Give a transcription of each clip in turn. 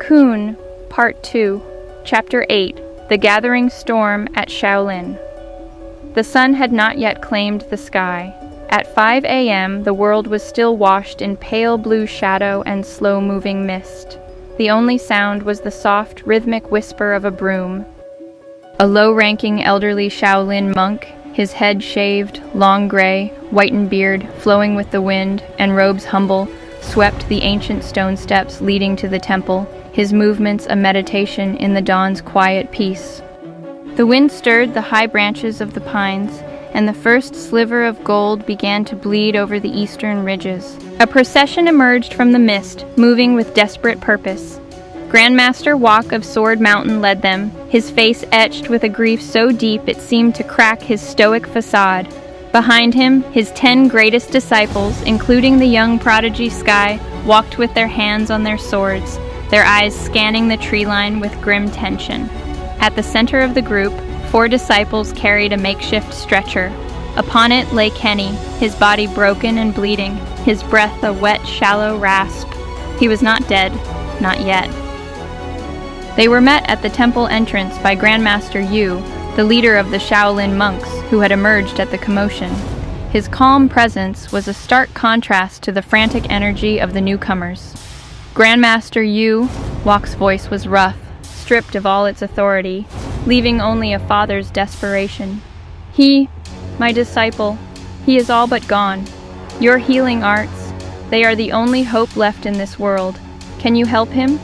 Kun, Part 2, Chapter 8, The Gathering Storm at Shaolin. The sun had not yet claimed the sky. At 5 a.m., the world was still washed in pale blue shadow and slow-moving mist. The only sound was the soft, rhythmic whisper of a broom. A low-ranking elderly Shaolin monk, his head shaved, long gray, whitened beard flowing with the wind, and robes humble, swept the ancient stone steps leading to the temple, his movements a meditation in the dawn's quiet peace. The wind stirred the high branches of the pines, and the first sliver of gold began to bleed over the eastern ridges. A procession emerged from the mist, moving with desperate purpose. Grandmaster Wok of Sword Mountain led them, his face etched with a grief so deep it seemed to crack his stoic facade. Behind him, his 10 greatest disciples, including the young prodigy Sky, walked with their hands on their swords, their eyes scanning the tree line with grim tension. At the center of the group, 4 disciples carried a makeshift stretcher. Upon it lay Kenny, his body broken and bleeding, his breath a wet, shallow rasp. He was not dead, not yet. They were met at the temple entrance by Grandmaster Yu, the leader of the Shaolin monks who had emerged at the commotion. His calm presence was a stark contrast to the frantic energy of the newcomers. Grandmaster Yu, Wok's voice was rough, stripped of all its authority, leaving only a father's desperation. He, my disciple, he is all but gone. Your healing arts, they are the only hope left in this world. Can you help him?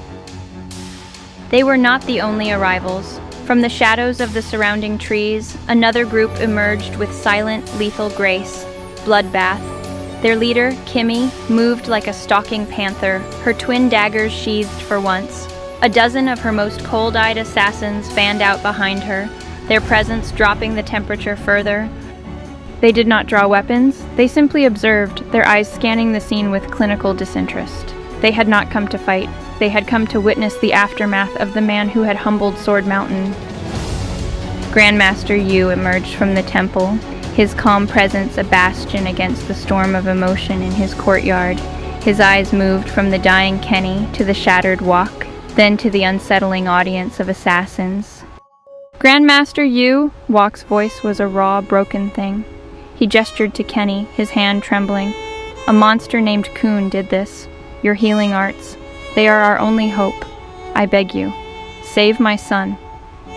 They were not the only arrivals. From the shadows of the surrounding trees, another group emerged with silent, lethal grace. Bloodbath. Their leader, Kimmy, moved like a stalking panther, her twin daggers sheathed for once. A dozen of her most cold-eyed assassins fanned out behind her, their presence dropping the temperature further. They did not draw weapons, they simply observed, their eyes scanning the scene with clinical disinterest. They had not come to fight. They had come to witness the aftermath of the man who had humbled Sword Mountain. Grandmaster Yu emerged from the temple, his calm presence a bastion against the storm of emotion in his courtyard. His eyes moved from the dying Kenny to the shattered Wok, then to the unsettling audience of assassins. Grandmaster Yu, Wok's voice was a raw, broken thing. He gestured to Kenny, his hand trembling. A monster named Kun did this. Your healing arts. They are our only hope. I beg you. Save my son.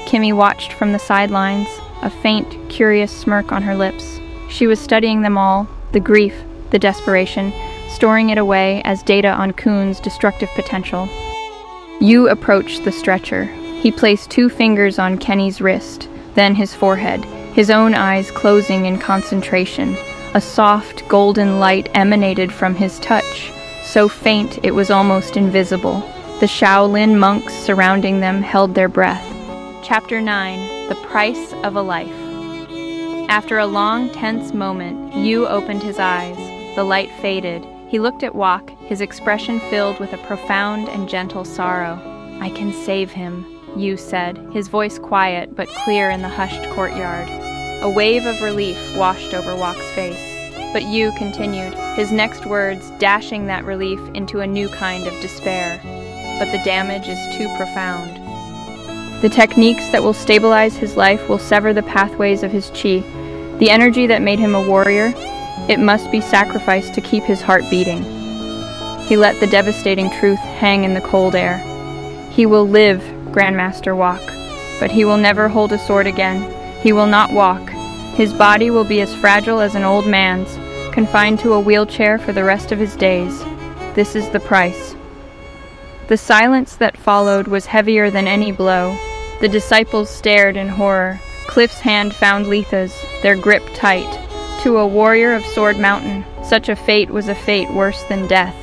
Kimmy watched from the sidelines, a faint, curious smirk on her lips. She was studying them all, the grief, the desperation, storing it away as data on Kun's destructive potential. Yu approached the stretcher. He placed 2 fingers on Kenny's wrist, then his forehead, his own eyes closing in concentration. A soft, golden light emanated from his touch, so faint it was almost invisible. The Shaolin monks surrounding them held their breath. Chapter 9, The Price of a Life. After a long, tense moment, Yu opened his eyes. The light faded. He looked at Wok, his expression filled with a profound and gentle sorrow. I can save him, Yu said, his voice quiet but clear in the hushed courtyard. A wave of relief washed over Wok's face. But Yu continued, his next words dashing that relief into a new kind of despair. But the damage is too profound. The techniques that will stabilize his life will sever the pathways of his chi. The energy that made him a warrior, it must be sacrificed to keep his heart beating. He let the devastating truth hang in the cold air. He will live, Grandmaster Wok, but he will never hold a sword again. He will not walk. His body will be as fragile as an old man's, confined to a wheelchair for the rest of his days. This is the price. The silence that followed was heavier than any blow. The disciples stared in horror. Cliff's hand found Letha's, their grip tight. To a warrior of Sword Mountain, such a fate was a fate worse than death.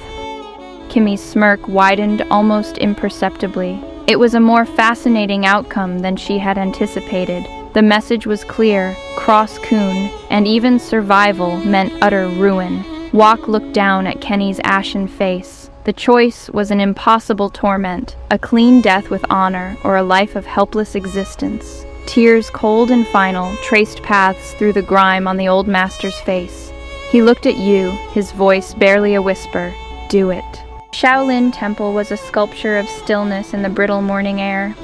Kimmy's smirk widened almost imperceptibly. It was a more fascinating outcome than she had anticipated. The message was clear. Cross Kun, and even survival meant utter ruin. Wok looked down at Kenny's ashen face. The choice was an impossible torment, a clean death with honor, or a life of helpless existence. Tears, cold and final, traced paths through the grime on the old master's face. He looked at Yu, his voice barely a whisper. Do it. Shaolin Temple was a sculpture of stillness in the brittle morning air.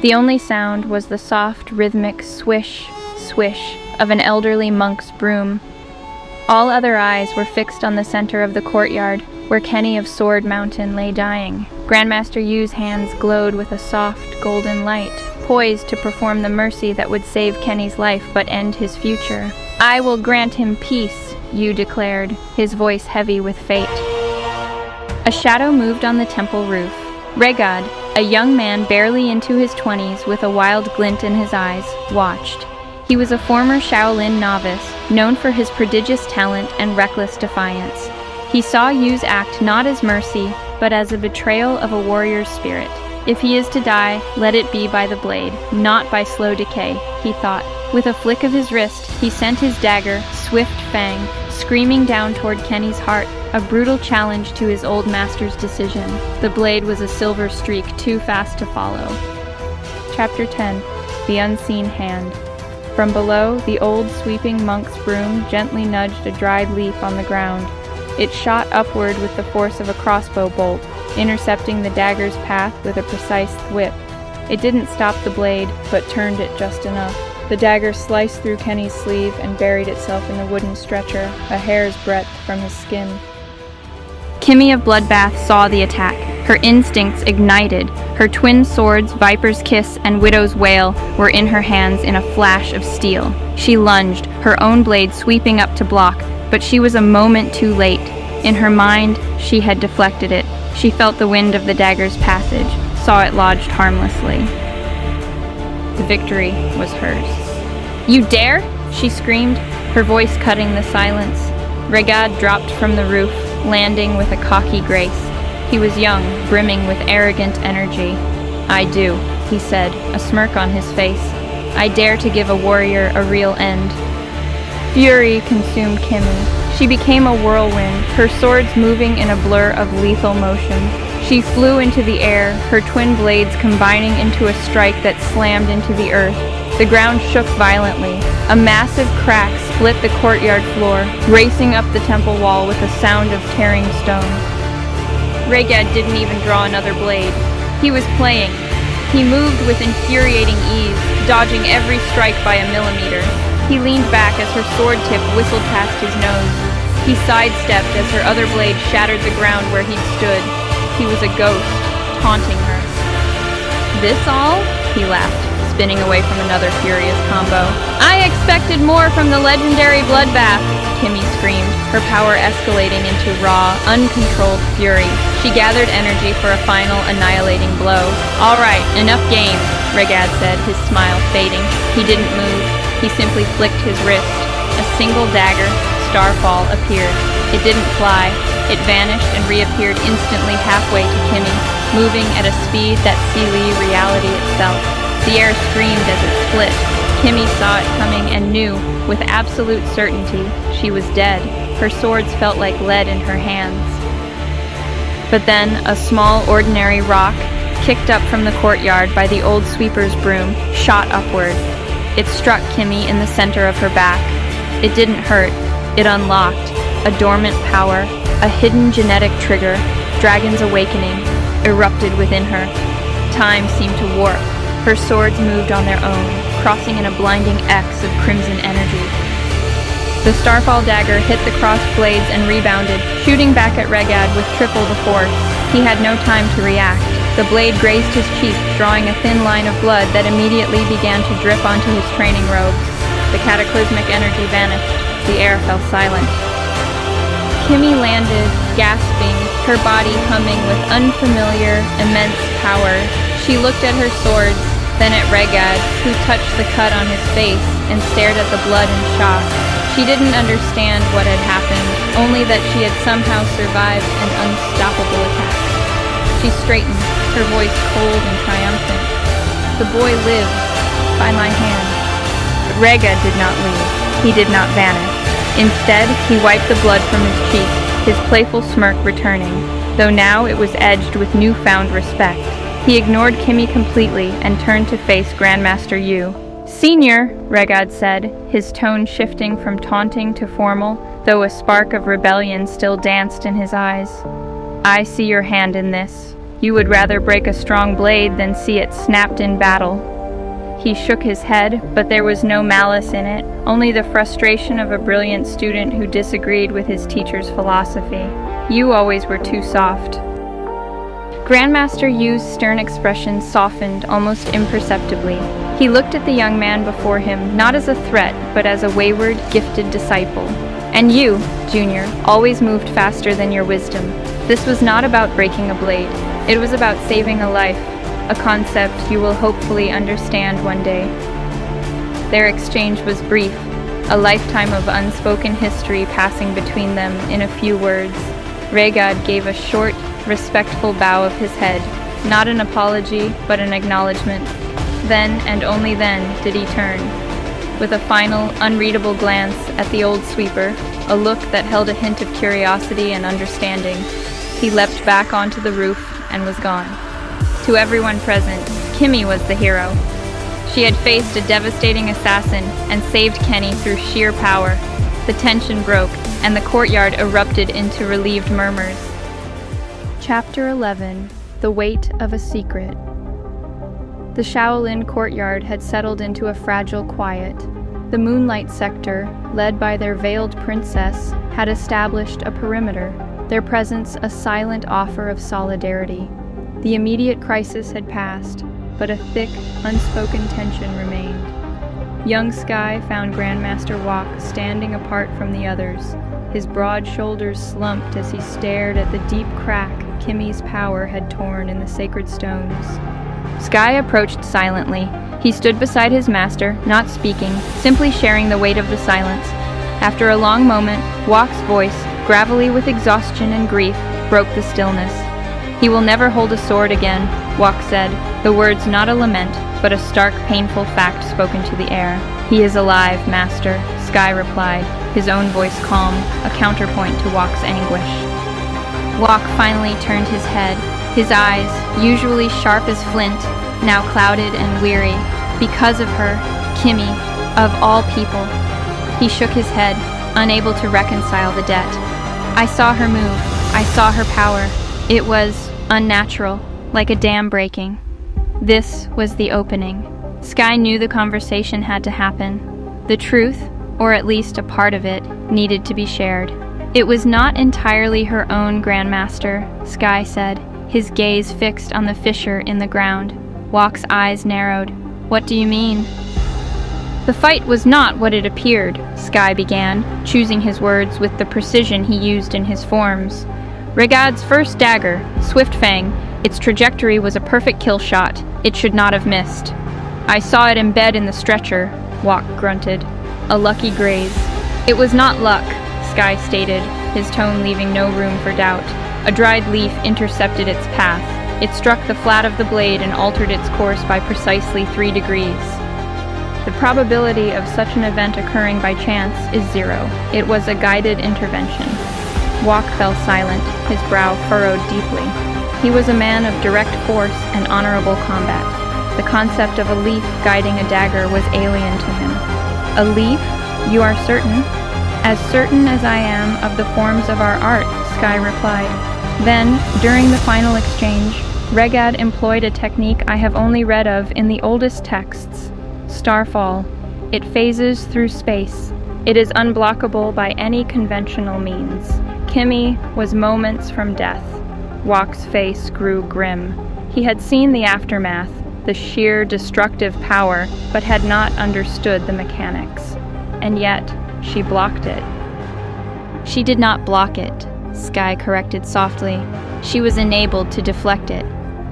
The only sound was the soft, rhythmic swish, swish of an elderly monk's broom. All other eyes were fixed on the center of the courtyard, where Kenny of Sword Mountain lay dying. Grandmaster Yu's hands glowed with a soft, golden light, poised to perform the mercy that would save Kenny's life but end his future. "I will grant him peace," Yu declared, his voice heavy with fate. A shadow moved on the temple roof. Regad, a young man barely into his 20s with a wild glint in his eyes, watched. He was a former Shaolin novice, known for his prodigious talent and reckless defiance. He saw Yu's act not as mercy, but as a betrayal of a warrior's spirit. If he is to die, let it be by the blade, not by slow decay, he thought. With a flick of his wrist, he sent his dagger, swift fang, screaming down toward Kenny's heart, a brutal challenge to his old master's decision. The blade was a silver streak too fast to follow. Chapter 10. The Unseen Hand. From below, the old sweeping monk's broom gently nudged a dried leaf on the ground. It shot upward with the force of a crossbow bolt, intercepting the dagger's path with a precise whip. It didn't stop the blade, but turned it just enough. The dagger sliced through Kenny's sleeve and buried itself in the wooden stretcher, a hair's breadth from his skin. Kimmy of Bloodbath saw the attack. Her instincts ignited. Her twin swords, Viper's Kiss and Widow's Wail, were in her hands in a flash of steel. She lunged, her own blade sweeping up to block, but she was a moment too late. In her mind, she had deflected it. She felt the wind of the dagger's passage, saw it lodged harmlessly. The victory was hers. "You dare?" she screamed, her voice cutting the silence. Regad dropped from the roof, landing with a cocky grace. He was young, brimming with arrogant energy. "I do," he said, a smirk on his face. "I dare to give a warrior a real end." Fury consumed Kimmy. She became a whirlwind, her swords moving in a blur of lethal motion. She flew into the air, her twin blades combining into a strike that slammed into the earth. The ground shook violently. A massive crack split the courtyard floor, racing up the temple wall with a sound of tearing stone. Regad didn't even draw another blade. He was playing. He moved with infuriating ease, dodging every strike by a millimeter. He leaned back as her sword tip whistled past his nose. He sidestepped as her other blade shattered the ground where he'd stood. He was a ghost, taunting her. "This all?" he laughed, spinning away from another furious combo. "I expected more from the legendary Bloodbath," Kimmy screamed, her power escalating into raw, uncontrolled fury. She gathered energy for a final annihilating blow. "All right, enough games," Regad said, his smile fading. He didn't move. He simply flicked his wrist. A single dagger, Starfall, appeared. It didn't fly. It vanished and reappeared instantly halfway to Kimmy, moving at a speed that sealed reality itself. The air screamed as it split. Kimmy saw it coming and knew, with absolute certainty, she was dead. Her swords felt like lead in her hands. But then, a small, ordinary rock, kicked up from the courtyard by the old sweeper's broom, shot upward. It struck Kimmy in the center of her back. It didn't hurt. It unlocked a dormant power, a hidden genetic trigger. Dragon's awakening erupted within her. Time seemed to warp. Her swords moved on their own, crossing in a blinding X of crimson energy. The Starfall dagger hit the crossed blades and rebounded, shooting back at Regad with triple the force. He had no time to react. The blade grazed his cheek, drawing a thin line of blood that immediately began to drip onto his training robes. The cataclysmic energy vanished. The air fell silent. Kimmy landed, gasping, her body humming with unfamiliar, immense power. She looked at her swords, then at Regad, who touched the cut on his face and stared at the blood in shock. She didn't understand what had happened, only that she had somehow survived an unstoppable attack. She straightened, her voice cold and triumphant. "The boy lives, by my hand." But Regad did not leave. He did not vanish. Instead, he wiped the blood from his cheek, his playful smirk returning, though now it was edged with newfound respect. He ignored Kimmy completely and turned to face Grandmaster Yu. "Senior," Regad said, his tone shifting from taunting to formal, though a spark of rebellion still danced in his eyes. I see your hand in this. You would rather break a strong blade than see it snapped in battle." He shook his head, but there was no malice in it, only the frustration of a brilliant student who disagreed with his teacher's philosophy. "You always were too soft." Grandmaster Yu's stern expression softened almost imperceptibly. He looked at the young man before him, not as a threat, but as a wayward, gifted disciple. "And you, Junior, always moved faster than your wisdom. This was not about breaking a blade. It was about saving a life, a concept you will hopefully understand one day." Their exchange was brief, a lifetime of unspoken history passing between them in a few words. Regad gave a short, respectful bow of his head, not an apology, but an acknowledgement. Then, and only then, did he turn. With a final, unreadable glance at the old sweeper, a look that held a hint of curiosity and understanding, he leapt back onto the roof and was gone. To everyone present, Kimmy was the hero. She had faced a devastating assassin and saved Kenny through sheer power. The tension broke, and the courtyard erupted into relieved murmurs. Chapter 11. The Weight of a Secret. The Shaolin courtyard had settled into a fragile quiet. The Moonlight Sector, led by their veiled princess, had established a perimeter, their presence a silent offer of solidarity. The immediate crisis had passed, but a thick, unspoken tension remained. Young Sky found Grandmaster Wok standing apart from the others. His broad shoulders slumped as he stared at the deep crack Kimmy's power had torn in the sacred stones. Sky approached silently. He stood beside his master, not speaking, simply sharing the weight of the silence. After a long moment, Wok's voice, gravelly with exhaustion and grief, broke the stillness. "He will never hold a sword again," Wok said, the words not a lament, but a stark, painful fact spoken to the air. "He is alive, Master," Sky replied, his own voice calm, a counterpoint to Wok's anguish. Wok finally turned his head, his eyes, usually sharp as flint, now clouded and weary. Because of her, Kimmy, of all people. He shook his head, unable to reconcile the debt. "I saw her move. I saw her power. It was unnatural, like a dam breaking." This was the opening. Sky knew the conversation had to happen. The truth, or at least a part of it, needed to be shared. "It was not entirely her own, Grandmaster," Sky said, his gaze fixed on the fissure in the ground. Wok's eyes narrowed. "What do you mean?" "The fight was not what it appeared," Sky began, choosing his words with the precision he used in his forms. "Regad's first dagger, Swift Fang, its trajectory was a perfect kill shot. It should not have missed. I saw it embed in the stretcher," Wok grunted. "A lucky graze." "It was not luck," Sky stated, his tone leaving no room for doubt. "A dried leaf intercepted its path. It struck the flat of the blade and altered its course by precisely 3 degrees. The probability of such an event occurring by chance is 0. It was a guided intervention." Wok fell silent, his brow furrowed deeply. He was a man of direct force and honorable combat. The concept of a leaf guiding a dagger was alien to him. "A leaf? You are certain?" "As certain as I am of the forms of our art," Sky replied. Then, during the final exchange, Regad employed a technique I have only read of in the oldest texts. Starfall. It phases through space. It is unblockable by any conventional means. Kimmy was moments from death. Wok's face grew grim. He had seen the aftermath, the sheer destructive power, but had not understood the mechanics. And yet, she blocked it. "She did not block it," Sky corrected softly. "She was enabled to deflect it.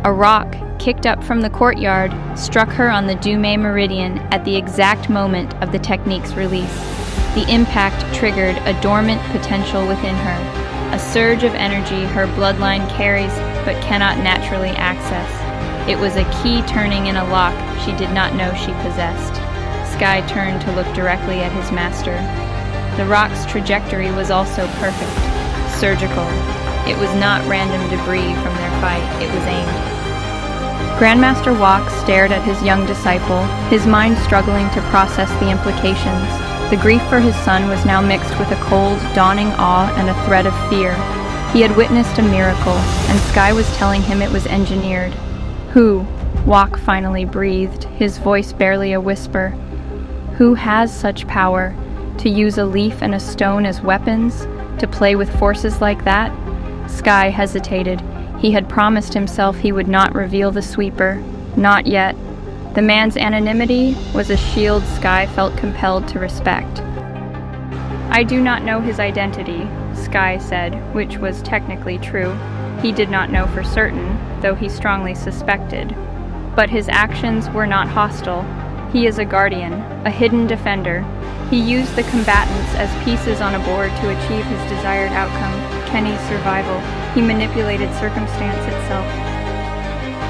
A rock, kicked up from the courtyard, struck her on the Dume meridian at the exact moment of the technique's release. The impact triggered a dormant potential within her, a surge of energy her bloodline carries but cannot naturally access. It was a key turning in a lock she did not know she possessed." Sky turned to look directly at his master. The rock's trajectory was also perfect, surgical. It was not random debris from their fight, it was aimed. Grandmaster Wok stared at his young disciple, his mind struggling to process the implications. The grief for his son was now mixed with a cold, dawning awe and a thread of fear. He had witnessed a miracle, and Sky was telling him it was engineered. Who? Wok finally breathed, his voice barely a whisper. Who has such power? To use a leaf and a stone as weapons? To play with forces like that? Sky hesitated. He had promised himself he would not reveal the sweeper. Not yet. The man's anonymity was a shield Sky felt compelled to respect. I do not know his identity, Sky said, which was technically true. He did not know for certain, though he strongly suspected. But his actions were not hostile. He is a guardian, a hidden defender. He used the combatants as pieces on a board to achieve his desired outcome, Kenny's survival. He manipulated circumstance itself.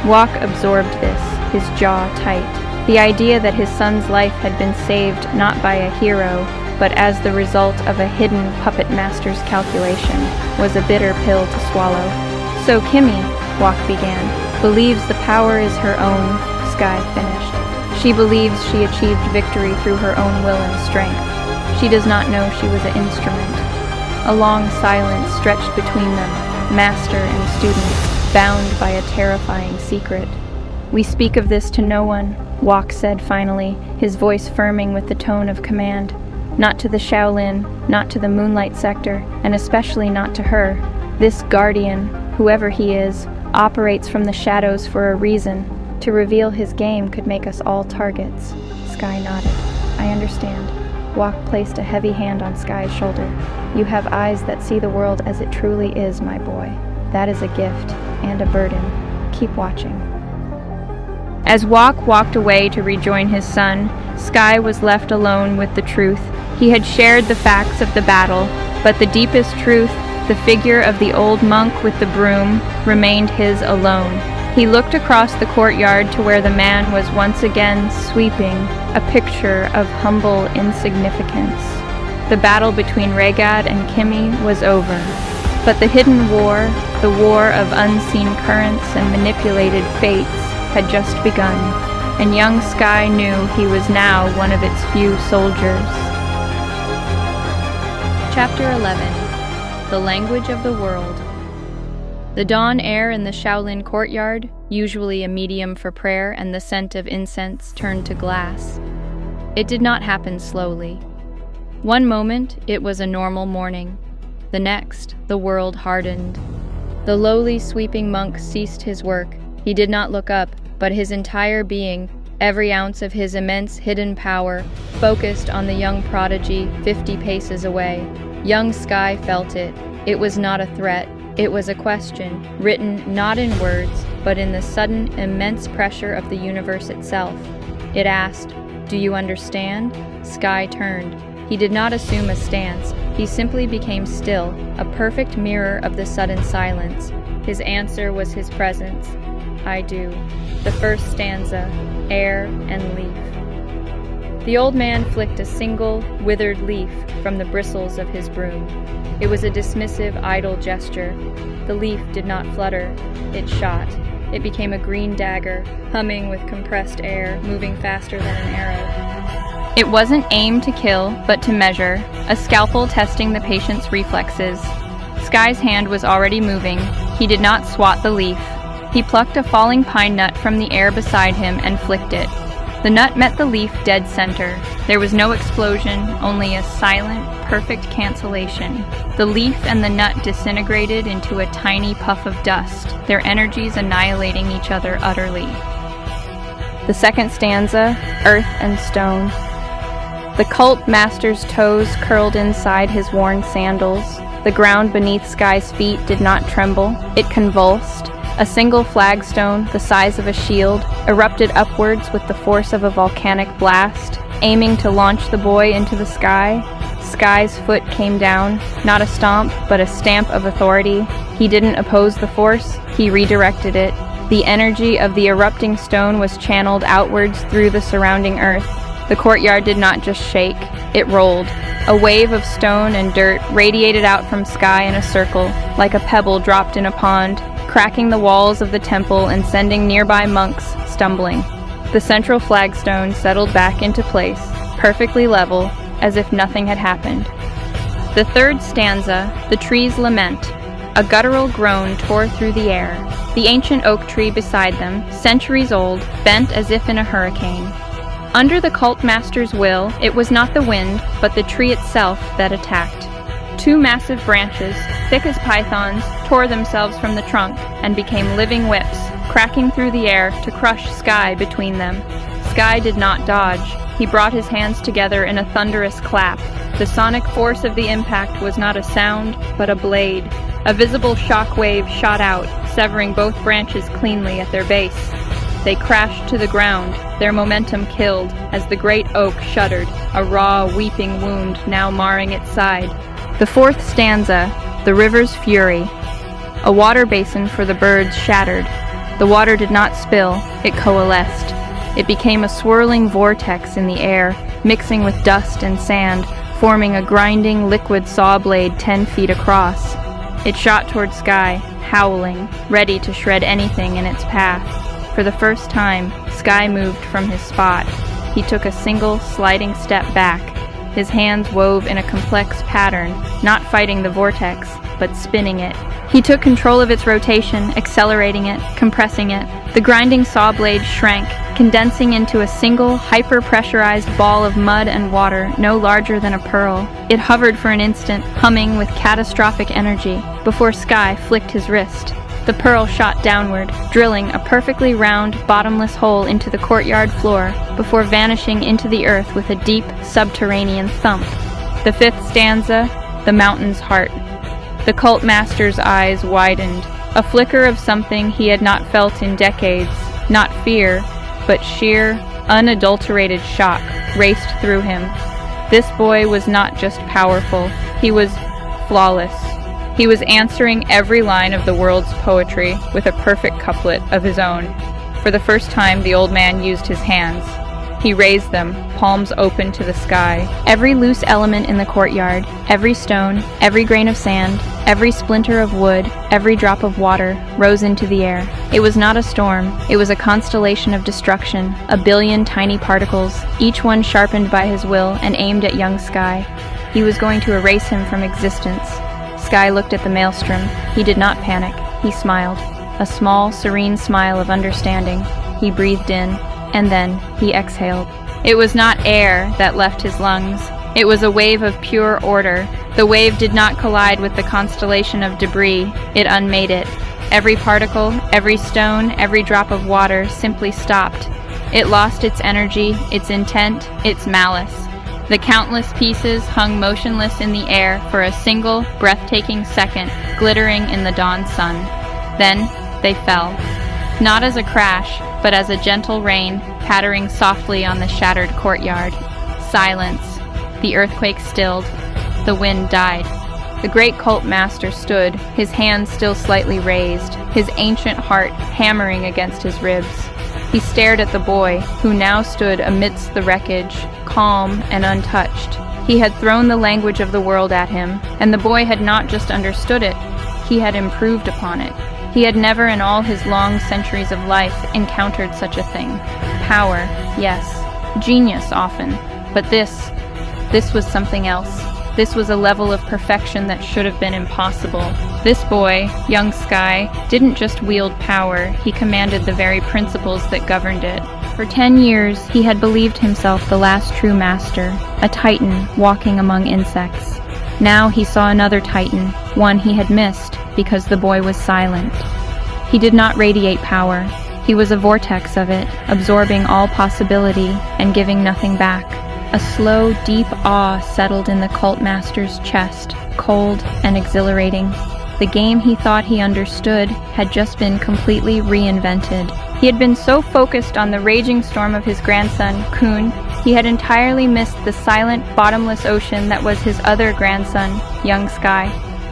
Wok absorbed this, his jaw tight. The idea that his son's life had been saved not by a hero, but as the result of a hidden puppet master's calculation, was a bitter pill to swallow. So Kimmy, Wok began, believes the power is her own, Sky finished. She believes she achieved victory through her own will and strength. She does not know she was an instrument. A long silence stretched between them, master and student, bound by a terrifying secret. We speak of this to no one, Wok said finally, his voice firming with the tone of command. Not to the Shaolin, not to the Moonlight Sector, and especially not to her. This guardian, whoever he is, operates from the shadows for a reason. To reveal his game could make us all targets. Sky nodded. I understand. Wok placed a heavy hand on Sky's shoulder. You have eyes that see the world as it truly is, my boy. That is a gift and a burden. Keep watching. As Wok walked away to rejoin his son, Sky was left alone with the truth. He had shared the facts of the battle, but the deepest truth, the figure of the old monk with the broom, remained his alone. He looked across the courtyard to where the man was once again sweeping, a picture of humble insignificance. The battle between Regad and Kimmy was over, but the hidden war, the war of unseen currents and manipulated fates, had just begun, and young Sky knew he was now one of its few soldiers. Chapter 11. The Language of the World. The dawn air in the Shaolin courtyard, usually a medium for prayer and the scent of incense, turned to glass. It did not happen slowly. One moment, it was a normal morning. The next, the world hardened. The lowly sweeping monk ceased his work. He did not look up, but his entire being, every ounce of his immense hidden power, focused on the young prodigy 50 paces away. Young Sky felt it. It was not a threat. It was a question, written not in words, but in the sudden, immense pressure of the universe itself. It asked, "Do you understand?" Sky turned. He did not assume a stance. He simply became still, a perfect mirror of the sudden silence. His answer was his presence. I do. The first stanza, air and leaf. The old man flicked a single, withered leaf from the bristles of his broom. It was a dismissive, idle gesture. The leaf did not flutter. It shot. It became a green dagger, humming with compressed air, moving faster than an arrow. It wasn't aimed to kill, but to measure, a scalpel testing the patient's reflexes. Sky's hand was already moving. He did not swat the leaf. He plucked a falling pine nut from the air beside him and flicked it. The nut met the leaf dead center. There was no explosion, only a silent, perfect cancellation. The leaf and the nut disintegrated into a tiny puff of dust, their energies annihilating each other utterly. The second stanza, earth and stone. The cult master's toes curled inside his worn sandals. The ground beneath Sky's feet did not tremble. It convulsed. A single flagstone, the size of a shield, erupted upwards with the force of a volcanic blast, aiming to launch the boy into the sky. Sky's foot came down, not a stomp, but a stamp of authority. He didn't oppose the force, he redirected it. The energy of the erupting stone was channeled outwards through the surrounding earth. The courtyard did not just shake, it rolled. A wave of stone and dirt radiated out from Sky in a circle, like a pebble dropped in a pond, cracking the walls of the temple and sending nearby monks stumbling. The central flagstone settled back into place, perfectly level, as if nothing had happened. The third stanza, the trees lament. A guttural groan tore through the air. The ancient oak tree beside them, centuries old, bent as if in a hurricane. Under the cult master's will, it was not the wind, but the tree itself that attacked. Two massive branches, thick as pythons, tore themselves from the trunk and became living whips, cracking through the air to crush Sky between them. Sky did not dodge. He brought his hands together in a thunderous clap. The sonic force of the impact was not a sound, but a blade. A visible shock wave shot out, severing both branches cleanly at their base. They crashed to the ground, their momentum killed, as the great oak shuddered, a raw, weeping wound now marring its side. The fourth stanza, the river's fury. A water basin for the birds shattered. The water did not spill, it coalesced. It became a swirling vortex in the air, mixing with dust and sand, forming a grinding liquid saw blade 10 feet across. It shot toward Sky, howling, ready to shred anything in its path. For the first time, Sky moved from his spot. He took a single, sliding step back. His hands wove in a complex pattern, not fighting the vortex, but spinning it. He took control of its rotation, accelerating it, compressing it. The grinding saw blade shrank, condensing into a single, hyper-pressurized ball of mud and water no larger than a pearl. It hovered for an instant, humming with catastrophic energy, before Sky flicked his wrist. The pearl shot downward, drilling a perfectly round, bottomless hole into the courtyard floor before vanishing into the earth with a deep, subterranean thump. The fifth stanza, the mountain's heart. The cult master's eyes widened. A flicker of something he had not felt in decades. Not fear, but sheer, unadulterated shock raced through him. This boy was not just powerful, he was flawless. He was answering every line of the world's poetry with a perfect couplet of his own. For the first time, the old man used his hands. He raised them, palms open to the sky. Every loose element in the courtyard, every stone, every grain of sand, every splinter of wood, every drop of water, rose into the air. It was not a storm, it was a constellation of destruction, a billion tiny particles, each one sharpened by his will and aimed at young Sky. He was going to erase him from existence. Sky looked at the maelstrom. He did not panic. He smiled. A small, serene smile of understanding. He breathed in, and then he exhaled. It was not air that left his lungs. It was a wave of pure order. The wave did not collide with the constellation of debris. It unmade it. Every particle, every stone, every drop of water simply stopped. It lost its energy, its intent, its malice. The countless pieces hung motionless in the air for a single, breathtaking second, glittering in the dawn sun. Then they fell. Not as a crash, but as a gentle rain, pattering softly on the shattered courtyard. Silence. The earthquake stilled. The wind died. The great cult master stood, his hands still slightly raised, his ancient heart hammering against his ribs. He stared at the boy, who now stood amidst the wreckage, calm and untouched. He had thrown the language of the world at him, and the boy had not just understood it, he had improved upon it. He had never in all his long centuries of life encountered such a thing. Power, yes. Genius, often. But this was something else. This was a level of perfection that should have been impossible. This boy, young Sky, didn't just wield power, he commanded the very principles that governed it. For 10 years, he had believed himself the last true master, a titan walking among insects. Now he saw another titan, one he had missed because the boy was silent. He did not radiate power. He was a vortex of it, absorbing all possibility and giving nothing back. A slow, deep awe settled in the cult master's chest, cold and exhilarating. The game he thought he understood had just been completely reinvented. He had been so focused on the raging storm of his grandson, Kun, he had entirely missed the silent, bottomless ocean that was his other grandson, young Sky.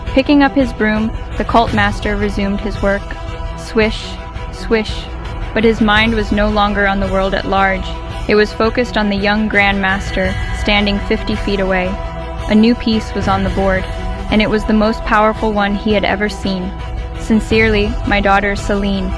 Picking up his broom, the cult master resumed his work. Swish, swish, but his mind was no longer on the world at large. It was focused on the young Grand Master, standing 50 feet away. A new piece was on the board, and it was the most powerful one he had ever seen. Sincerely, my daughter Celine.